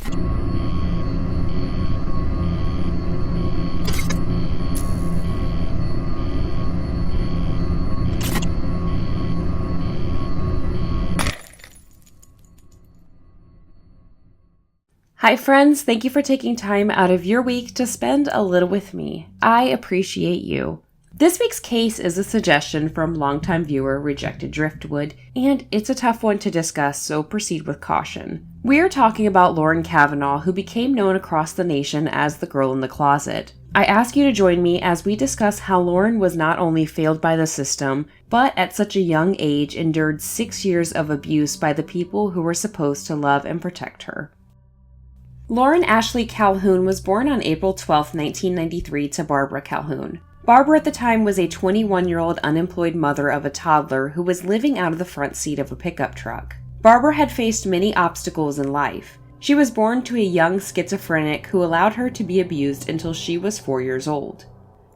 Hi friends, thank you for taking time out of your week to spend a little with me. I appreciate you. This week's case is a suggestion from longtime viewer Rejected Driftwood, and it's a tough one to discuss, so proceed with caution. We are talking about Lauren Kavanaugh, who became known across the nation as the girl in the closet. I ask you to join me as we discuss how Lauren was not only failed by the system, but at such a young age endured 6 years of abuse by the people who were supposed to love and protect her. Lauren Ashley Calhoun was born on April 12, 1993 to Barbara Calhoun. Barbara at the time was a 21-year-old unemployed mother of a toddler who was living out of the front seat of a pickup truck. Barbara had faced many obstacles in life. She was born to a young schizophrenic who allowed her to be abused until she was 4 years old.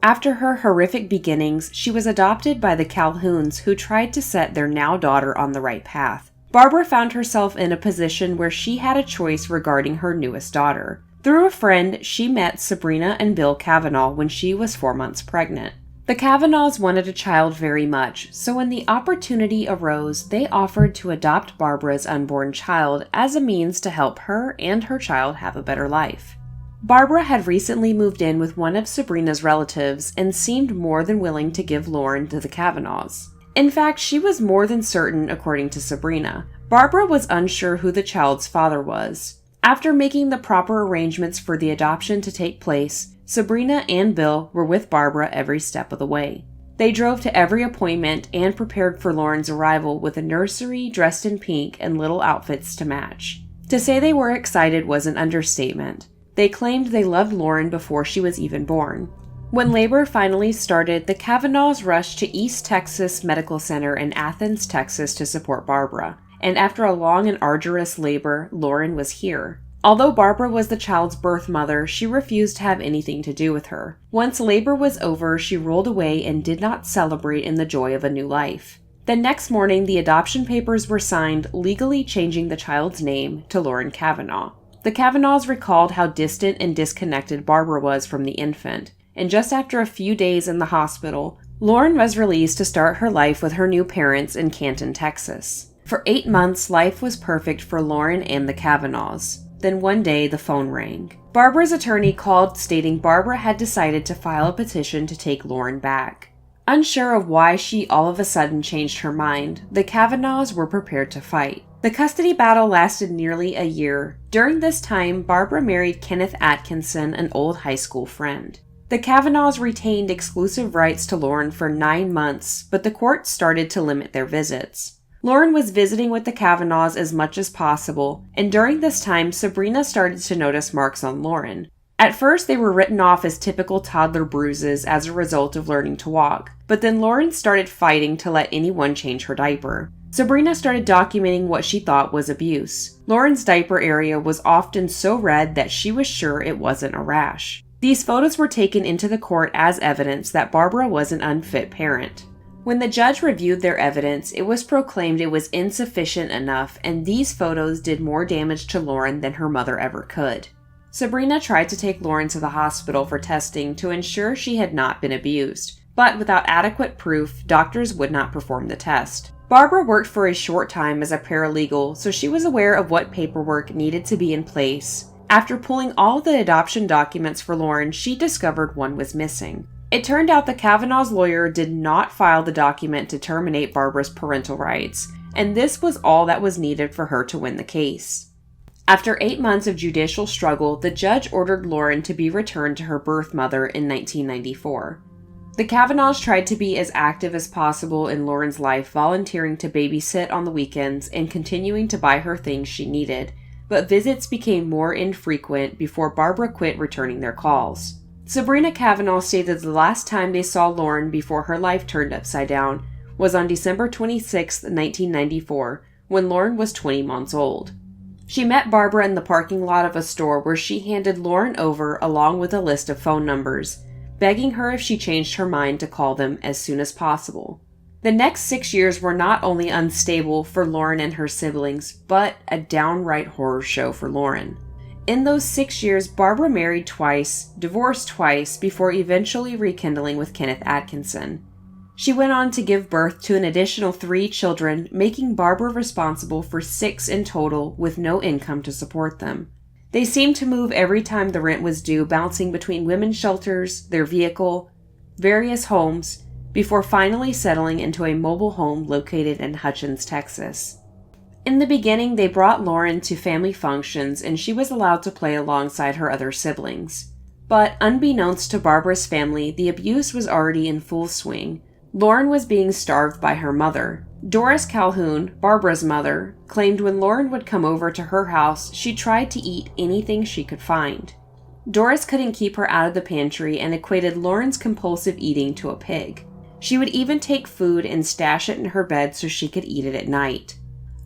After her horrific beginnings, she was adopted by the Calhouns, who tried to set their now daughter on the right path. Barbara found herself in a position where she had a choice regarding her newest daughter. Through a friend, she met Sabrina and Bill Kavanaugh when she was 4 months pregnant. The Kavanaughs wanted a child very much, so when the opportunity arose, they offered to adopt Barbara's unborn child as a means to help her and her child have a better life. Barbara had recently moved in with one of Sabrina's relatives and seemed more than willing to give Lauren to the Kavanaughs. In fact, she was more than certain, according to Sabrina. Barbara was unsure who the child's father was. After making the proper arrangements for the adoption to take place, Sabrina and Bill were with Barbara every step of the way. They drove to every appointment and prepared for Lauren's arrival with a nursery dressed in pink and little outfits to match. To say they were excited was an understatement. They claimed they loved Lauren before she was even born. When labor finally started, the Kavanaughs rushed to East Texas Medical Center in Athens, Texas to support Barbara. And after a long and arduous labor, Lauren was here. Although Barbara was the child's birth mother, she refused to have anything to do with her. Once labor was over, she rolled away and did not celebrate in the joy of a new life. The next morning, the adoption papers were signed, legally changing the child's name to Lauren Kavanaugh. The Kavanaughs recalled how distant and disconnected Barbara was from the infant. And just after a few days in the hospital, Lauren was released to start her life with her new parents in Canton, Texas. For 8 months, life was perfect for Lauren and the Kavanaughs. Then one day, the phone rang. Barbara's attorney called stating Barbara had decided to file a petition to take Lauren back. Unsure of why she all of a sudden changed her mind, the Kavanaughs were prepared to fight. The custody battle lasted nearly a year. During this time, Barbara married Kenneth Atkinson, an old high school friend. The Kavanaughs retained exclusive rights to Lauren for 9 months, but the court started to limit their visits. Lauren was visiting with the Kavanaughs as much as possible, and during this time, Sabrina started to notice marks on Lauren. At first, they were written off as typical toddler bruises as a result of learning to walk, but then Lauren started fighting to let anyone change her diaper. Sabrina started documenting what she thought was abuse. Lauren's diaper area was often so red that she was sure it wasn't a rash. These photos were taken into the court as evidence that Barbara was an unfit parent. When the judge reviewed their evidence, it was proclaimed it was insufficient enough, and these photos did more damage to Lauren than her mother ever could. Sabrina tried to take Lauren to the hospital for testing to ensure she had not been abused, but without adequate proof, doctors would not perform the test. Barbara worked for a short time as a paralegal, so she was aware of what paperwork needed to be in place. After pulling all the adoption documents for Lauren, she discovered one was missing. It turned out the Kavanaugh's lawyer did not file the document to terminate Barbara's parental rights, and this was all that was needed for her to win the case. After 8 months of judicial struggle, the judge ordered Lauren to be returned to her birth mother in 1994. The Kavanaughs tried to be as active as possible in Lauren's life, volunteering to babysit on the weekends and continuing to buy her things she needed, but visits became more infrequent before Barbara quit returning their calls. Sabrina Kavanaugh stated the last time they saw Lauren before her life turned upside down was on December 26, 1994, when Lauren was 20 months old. She met Barbara in the parking lot of a store where she handed Lauren over along with a list of phone numbers, begging her if she changed her mind to call them as soon as possible. The next 6 years were not only unstable for Lauren and her siblings, but a downright horror show for Lauren. In those 6 years, Barbara married twice, divorced twice, before eventually rekindling with Kenneth Atkinson. She went on to give birth to an additional 3 children, making Barbara responsible for 6 in total with no income to support them. They seemed to move every time the rent was due, bouncing between women's shelters, their vehicle, various homes, before finally settling into a mobile home located in Hutchins, Texas. In the beginning, they brought Lauren to family functions and she was allowed to play alongside her other siblings. But unbeknownst to Barbara's family, the abuse was already in full swing. Lauren was being starved by her mother. Doris Calhoun, Barbara's mother, claimed when Lauren would come over to her house, she tried to eat anything she could find. Doris couldn't keep her out of the pantry and equated Lauren's compulsive eating to a pig. She would even take food and stash it in her bed so she could eat it at night.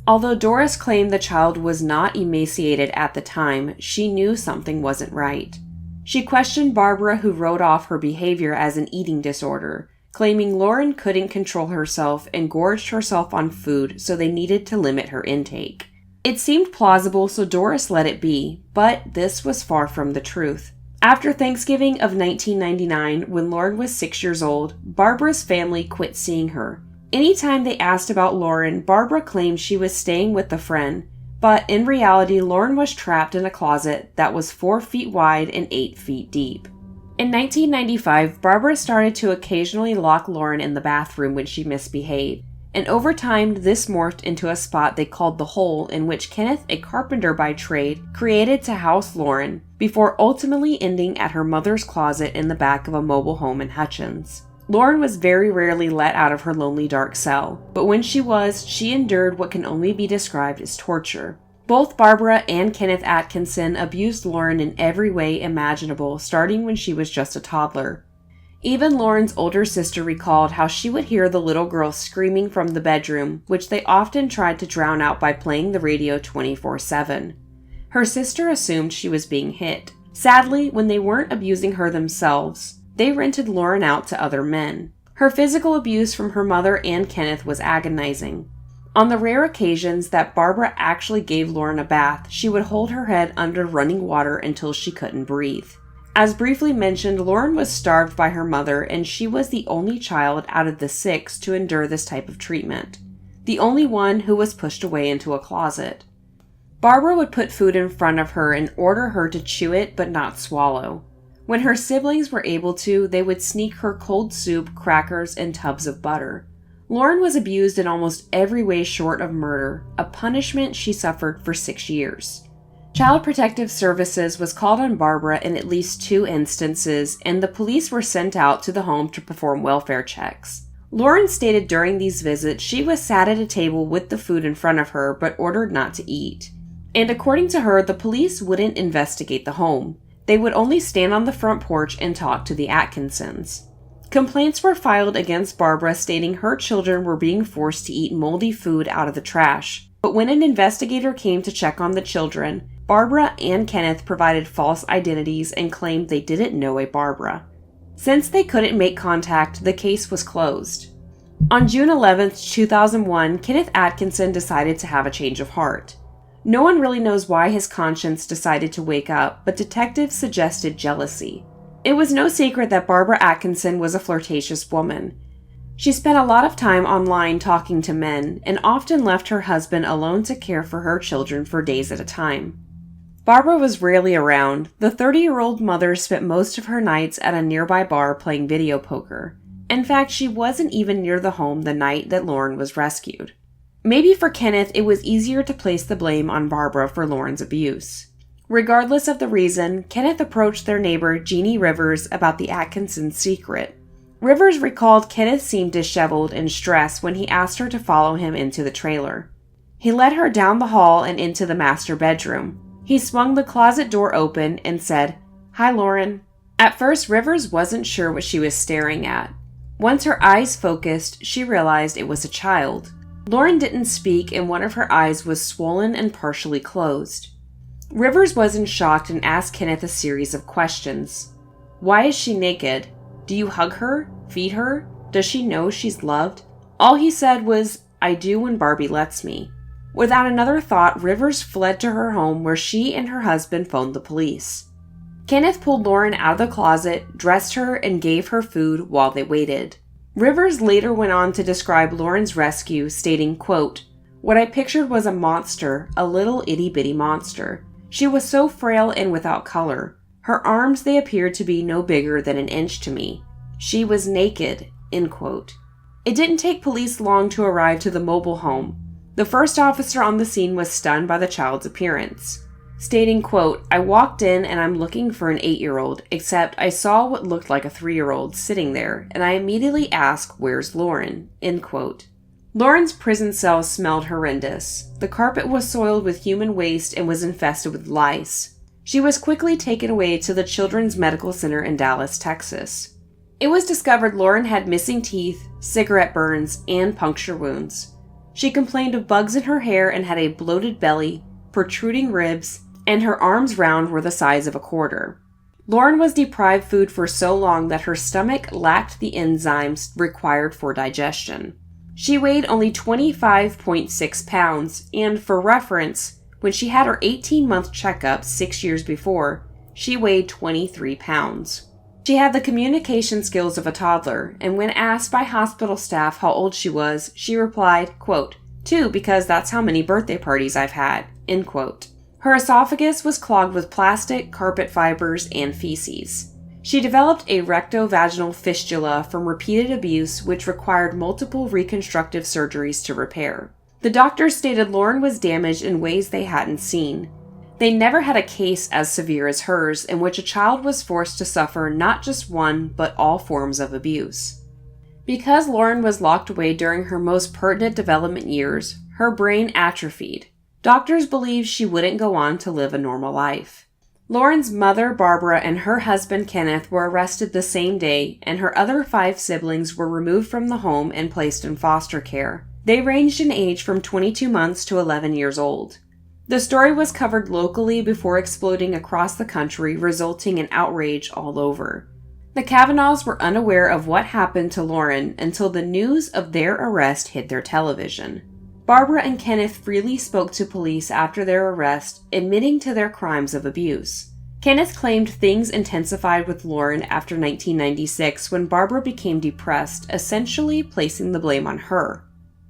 Although Doris claimed the child was not emaciated at the time, she knew something wasn't right. She questioned Barbara, who wrote off her behavior as an eating disorder, claiming Lauren couldn't control herself and gorged herself on food, so they needed to limit her intake. It seemed plausible, so Doris let it be, but this was far from the truth. After Thanksgiving of 1999, when Lauren was 6 years old, Barbara's family quit seeing her. Anytime they asked about Lauren, Barbara claimed she was staying with a friend, but in reality, Lauren was trapped in a closet that was 4 feet wide and 8 feet deep. In 1995, Barbara started to occasionally lock Lauren in the bathroom when she misbehaved, and over time this morphed into a spot they called the Hole, in which Kenneth, a carpenter by trade, created to house Lauren, before ultimately ending at her mother's closet in the back of a mobile home in Hutchins. Lauren was very rarely let out of her lonely dark cell, but when she was, she endured what can only be described as torture. Both Barbara and Kenneth Atkinson abused Lauren in every way imaginable, starting when she was just a toddler. Even Lauren's older sister recalled how she would hear the little girl screaming from the bedroom, which they often tried to drown out by playing the radio 24/7. Her sister assumed she was being hit. Sadly, when they weren't abusing her themselves, they rented Lauren out to other men. Her physical abuse from her mother and Kenneth was agonizing. On the rare occasions that Barbara actually gave Lauren a bath, she would hold her head under running water until she couldn't breathe. As briefly mentioned, Lauren was starved by her mother, and she was the only child out of the 6 to endure this type of treatment. The only one who was pushed away into a closet. Barbara would put food in front of her and order her to chew it but not swallow. When her siblings were able to, they would sneak her cold soup, crackers, and tubs of butter. Lauren was abused in almost every way short of murder, a punishment she suffered for 6 years. Child Protective Services was called on Barbara in at least 2 instances, and the police were sent out to the home to perform welfare checks. Lauren stated during these visits she was sat at a table with the food in front of her but ordered not to eat. And according to her, the police wouldn't investigate the home. They would only stand on the front porch and talk to the Atkinsons. Complaints were filed against Barbara stating her children were being forced to eat moldy food out of the trash. But when an investigator came to check on the children, Barbara and Kenneth provided false identities and claimed they didn't know a Barbara. Since they couldn't make contact, the case was closed. On June 11, 2001, Kenneth Atkinson decided to have a change of heart. No one really knows why his conscience decided to wake up, but detectives suggested jealousy. It was no secret that Barbara Atkinson was a flirtatious woman. She spent a lot of time online talking to men, and often left her husband alone to care for her children for days at a time. Barbara was rarely around. The 30-year-old mother spent most of her nights at a nearby bar playing video poker. In fact, she wasn't even near the home the night that Lauren was rescued. Maybe for Kenneth, it was easier to place the blame on Barbara for Lauren's abuse. Regardless of the reason, Kenneth approached their neighbor, Jeannie Rivers, about the Atkinson's secret. Rivers recalled Kenneth seemed disheveled and stressed when he asked her to follow him into the trailer. He led her down the hall and into the master bedroom. He swung the closet door open and said, "Hi, Lauren." At first, Rivers wasn't sure what she was staring at. Once her eyes focused, she realized it was a child. Lauren didn't speak, and one of her eyes was swollen and partially closed. Rivers wasn't shocked and asked Kenneth a series of questions. Why is she naked? Do you hug her? Feed her? Does she know she's loved? All he said was, "I do when Barbie lets me." Without another thought, Rivers fled to her home where she and her husband phoned the police. Kenneth pulled Lauren out of the closet, dressed her, and gave her food while they waited. Rivers later went on to describe Lauren's rescue, stating, quote, "What I pictured was a monster, a little itty-bitty monster. She was so frail and without color. Her arms, they appeared to be no bigger than an inch to me. She was naked," end quote. It didn't take police long to arrive to the mobile home. The first officer on the scene was stunned by the child's appearance, stating, quote, "I walked in and I'm looking for an 8-year-old, except I saw what looked like a 3-year-old sitting there, and I immediately asked, 'Where's Lauren?'" End quote. Lauren's prison cell smelled horrendous. The carpet was soiled with human waste and was infested with lice. She was quickly taken away to the Children's Medical Center in Dallas, Texas. It was discovered Lauren had missing teeth, cigarette burns, and puncture wounds. She complained of bugs in her hair and had a bloated belly, protruding ribs, and her arms round were the size of a quarter. Lauren was deprived food for so long that her stomach lacked the enzymes required for digestion. She weighed only 25.6 pounds, and for reference, when she had her 18-month checkup 6 years before, she weighed 23 pounds. She had the communication skills of a toddler, and when asked by hospital staff how old she was, she replied, quote, "2, because that's how many birthday parties I've had," end quote. Her esophagus was clogged with plastic, carpet fibers, and feces. She developed a rectovaginal fistula from repeated abuse, which required multiple reconstructive surgeries to repair. The doctors stated Lauren was damaged in ways they hadn't seen. They never had a case as severe as hers, in which a child was forced to suffer not just one, but all forms of abuse. Because Lauren was locked away during her most pertinent development years, her brain atrophied. Doctors believed she wouldn't go on to live a normal life. Lauren's mother, Barbara, and her husband, Kenneth, were arrested the same day, and her other 5 siblings were removed from the home and placed in foster care. They ranged in age from 22 months to 11 years old. The story was covered locally before exploding across the country, resulting in outrage all over. The Kavanaughs were unaware of what happened to Lauren until the news of their arrest hit their television. Barbara and Kenneth freely spoke to police after their arrest, admitting to their crimes of abuse. Kenneth claimed things intensified with Lauren after 1996 when Barbara became depressed, essentially placing the blame on her.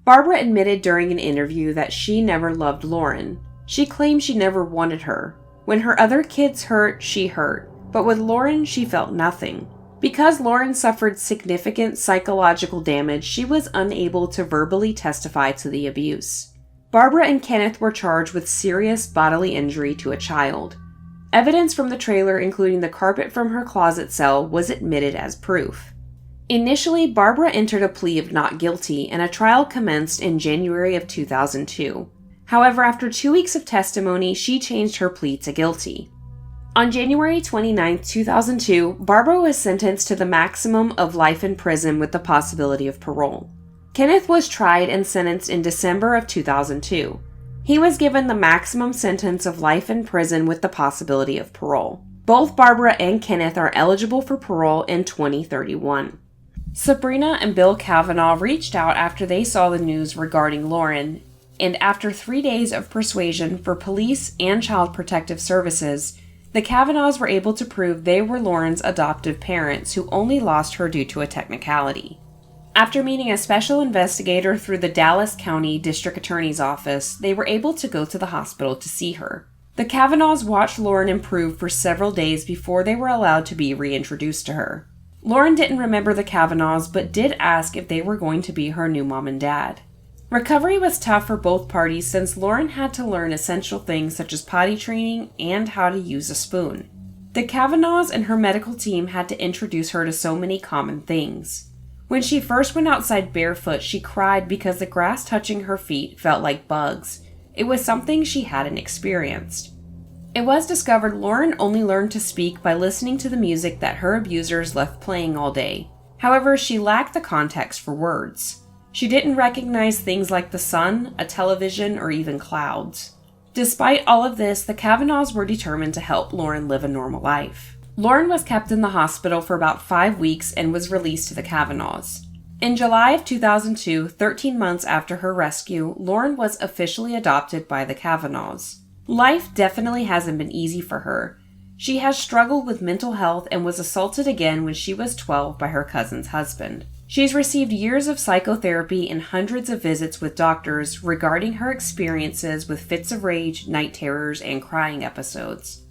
Barbara admitted during an interview that she never loved Lauren. She claimed she never wanted her. When her other kids hurt, she hurt. But with Lauren, she felt nothing. Because Lauren suffered significant psychological damage, she was unable to verbally testify to the abuse. Barbara and Kenneth were charged with serious bodily injury to a child. Evidence from the trailer, including the carpet from her closet cell, was admitted as proof. Initially, Barbara entered a plea of not guilty, and a trial commenced in January of 2002. However, after 2 weeks of testimony, she changed her plea to guilty. On January 29, 2002, Barbara was sentenced to the maximum of life in prison with the possibility of parole. Kenneth was tried and sentenced in December of 2002. He was given the maximum sentence of life in prison with the possibility of parole. Both Barbara and Kenneth are eligible for parole in 2031. Sabrina and Bill Kavanaugh reached out after they saw the news regarding Lauren, and after 3 days of persuasion for police and Child Protective Services, the Kavanaughs were able to prove they were Lauren's adoptive parents who only lost her due to a technicality. After meeting a special investigator through the Dallas County District Attorney's Office, they were able to go to the hospital to see her. The Kavanaughs watched Lauren improve for several days before they were allowed to be reintroduced to her. Lauren didn't remember the Kavanaughs, but did ask if they were going to be her new mom and dad. Recovery was tough for both parties since Lauren had to learn essential things such as potty training and how to use a spoon. The Kavanaughs and her medical team had to introduce her to so many common things. When she first went outside barefoot, she cried because the grass touching her feet felt like bugs. It was something she hadn't experienced. It was discovered Lauren only learned to speak by listening to the music that her abusers left playing all day. However, she lacked the context for words. She didn't recognize things like the sun, a television, or even clouds. Despite all of this, the Kavanaughs were determined to help Lauren live a normal life. Lauren was kept in the hospital for about 5 weeks and was released to the Kavanaughs. In July of 2002, 13 months after her rescue, Lauren was officially adopted by the Kavanaughs. Life definitely hasn't been easy for her. She has struggled with mental health and was assaulted again when she was 12 by her cousin's husband. She's received years of psychotherapy and hundreds of visits with doctors regarding her experiences with fits of rage, night terrors, and crying episodes.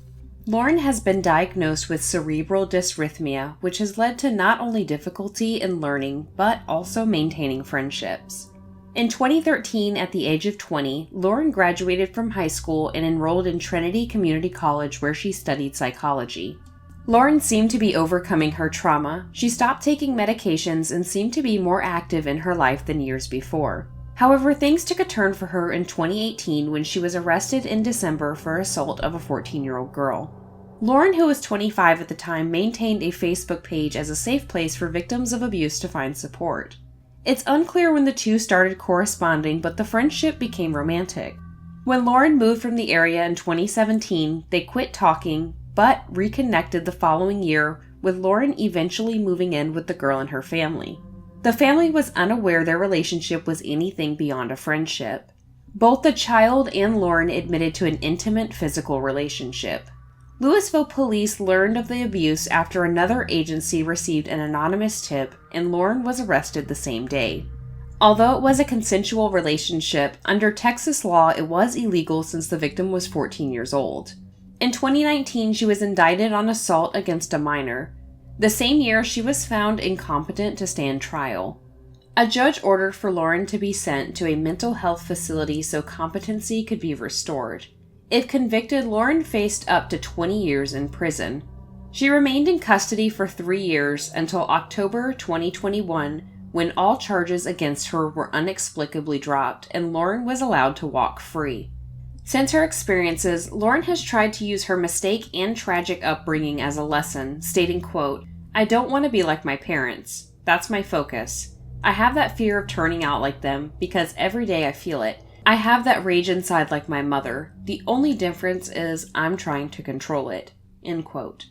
Lauren has been diagnosed with cerebral dysrhythmia, which has led to not only difficulty in learning, but also maintaining friendships. In 2013, at the age of 20, Lauren graduated from high school and enrolled in Trinity Community College where she studied psychology. Lauren seemed to be overcoming her trauma. She stopped taking medications and seemed to be more active in her life than years before. However, things took a turn for her in 2018 when she was arrested in December for assault of a 14-year-old girl. Lauren, who was 25 at the time, maintained a Facebook page as a safe place for victims of abuse to find support. It's unclear when the two started corresponding, but the friendship became romantic. When Lauren moved from the area in 2017, they quit talking, but reconnected the following year, with Lauren eventually moving in with the girl and her family. The family was unaware their relationship was anything beyond a friendship. Both the child and Lauren admitted to an intimate physical relationship. Louisville police learned of the abuse after another agency received an anonymous tip, and Lauren was arrested the same day. Although it was a consensual relationship, under Texas law it was illegal since the victim was 14 years old. In 2019, she was indicted on assault against a minor. The same year, she was found incompetent to stand trial. A judge ordered for Lauren to be sent to a mental health facility so competency could be restored. If convicted, Lauren faced up to 20 years in prison. She remained in custody for 3 years until October 2021, when all charges against her were inexplicably dropped and Lauren was allowed to walk free. Since her experiences, Lauren has tried to use her mistake and tragic upbringing as a lesson, stating, quote, "I don't want to be like my parents. That's my focus. I have that fear of turning out like them because every day I feel it. I have that rage inside like my mother. The only difference is I'm trying to control it." End quote.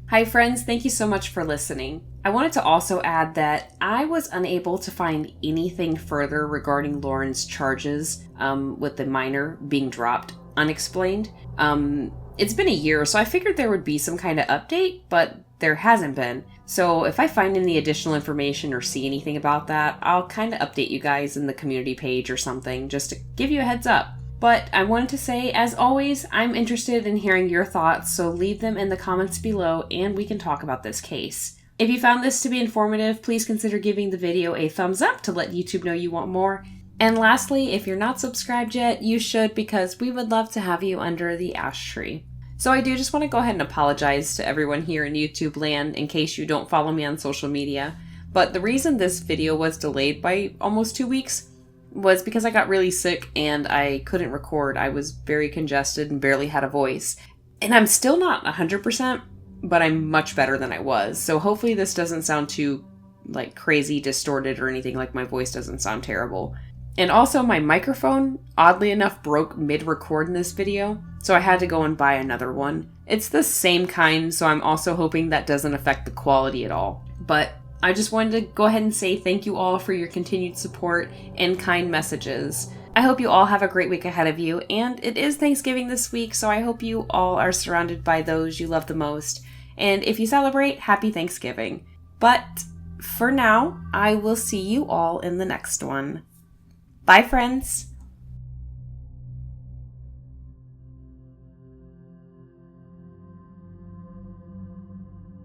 Hi friends, thank you so much for listening. I wanted to also add that I was unable to find anything further regarding Lauren's charges with the minor being dropped unexplained. It's been a year, so I figured there would be some kind of update, but there hasn't been. So if I find any additional information or see anything about that, I'll kind of update you guys in the community page or something, just to give you a heads up. But I wanted to say, as always, I'm interested in hearing your thoughts, so leave them in the comments below and we can talk about this case. If you found this to be informative, please consider giving the video a thumbs up to let YouTube know you want more. And lastly, if you're not subscribed yet, you should, because we would love to have you under the ash tree. So I do just want to go ahead and apologize to everyone here in YouTube land in case you don't follow me on social media. But the reason this video was delayed by almost 2 weeks was because I got really sick and I couldn't record. I was very congested and barely had a voice. And I'm still not 100%, but I'm much better than I was. So hopefully this doesn't sound too crazy distorted or anything, like my voice doesn't sound terrible. And also my microphone, oddly enough, broke mid-record in this video, so I had to go and buy another one. It's the same kind, so I'm also hoping that doesn't affect the quality at all. But I just wanted to go ahead and say thank you all for your continued support and kind messages. I hope you all have a great week ahead of you, and it is Thanksgiving this week, so I hope you all are surrounded by those you love the most. And if you celebrate, happy Thanksgiving. But for now, I will see you all in the next one. Bye, friends!